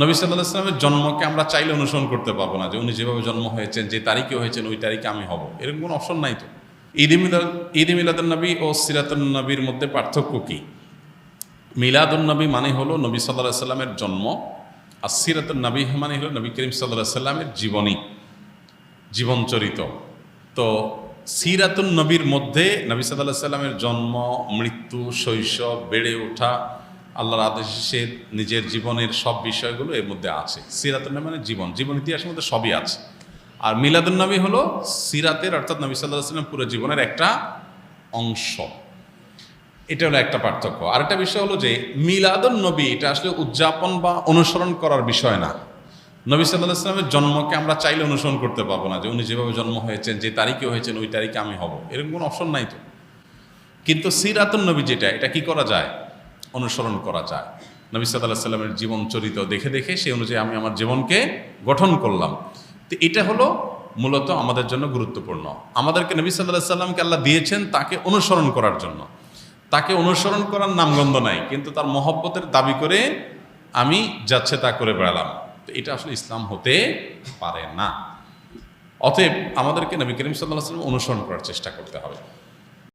নবী সাল্লাল্লাহু আলাইহি ওয়াসাল্লামের জন্মকে আমরা চাইলে অনুসরণ করতে পারবো না, যে উনি যেভাবে জন্ম হয়েছেন, যে তারিখে হয়েছেন, ওই তারিখে আমি হব, এরকম কোনো অপশন নাই তো। ঈদ মিলাদুন নবী ও সিরাতুন নবীর মধ্যে পার্থক্য কী? মিলাদুন নবী মানে হলো নবী সাল্লাল্লাহু আলাইহি ওয়াসাল্লামের জন্ম, আর সিরাতুন নবী মানে হলো নবী করিম সাল্লাল্লাহু আলাইহি ওয়াসাল্লামের জীবনী, জীবনচরিত। তো সিরাতুন নবীর মধ্যে নবী সাল্লাল্লাহু আলাইহি ওয়াসাল্লামের জন্ম, মৃত্যু, শৈশব, বেড়ে ওঠা, আল্লাহর আদেশে নিজের জীবনের সব বিষয়গুলো এর মধ্যে আছে। সিরাতুন নবী মানে জীবন, জীবন ইতিহাসের মধ্যে সবই আছে। আর মিলাদুন নবী হলো সিরাতের, অর্থাৎ নবী সাল্লাল্লাহু আলাইহি ওয়াসাল্লাম পুরো জীবনের একটা অংশ। এটা হলো একটা পার্থক্য। আরেকটা বিষয় হলো যে মিলাদুন নবী এটা আসলে উদযাপন বা অনুসরণ করার বিষয় না। নবী সাল্লাল্লাহু আলাইহি ওয়াসাল্লামের জন্মকে আমরা চাইলে অনুসরণ করতে পারবো না, যে উনি যেভাবে জন্ম হয়েছেন, যে তারিখে হয়েছেন, ওই তারিখে আমি হব, এরকম কোনো অপশন নাই তো। কিন্তু সিরাতুন নবী যেটা, এটা কি করা যায়? অনুসরণ করা যায়। নবী সাল্লাল্লাহু আলাইহি ওয়াসাল্লামের জীবন চরিত দেখে দেখে সেই অনুযায়ী আমি আমার জীবনকে গঠন করলাম। তো এটা হলো মূলত আমাদের জন্য গুরুত্বপূর্ণ। আমাদেরকে নবী সাল্লাল্লাহু আলাইহি ওয়াসাল্লামকে আল্লাহ দিয়েছেন তাকে অনুসরণ করার জন্য। তাকে অনুসরণ করার নামগন্ধ নাই, কিন্তু তার মহব্বতের দাবি করে আমি যাচ্ছে তা করে বেড়ালাম, তো এটা আসলে ইসলাম হতে পারে না। অতএব আমাদেরকে নবী করিম সাল্লাল্লাহু আলাইহি ওয়াসাল্লাম অনুসরণ করার চেষ্টা করতে হবে।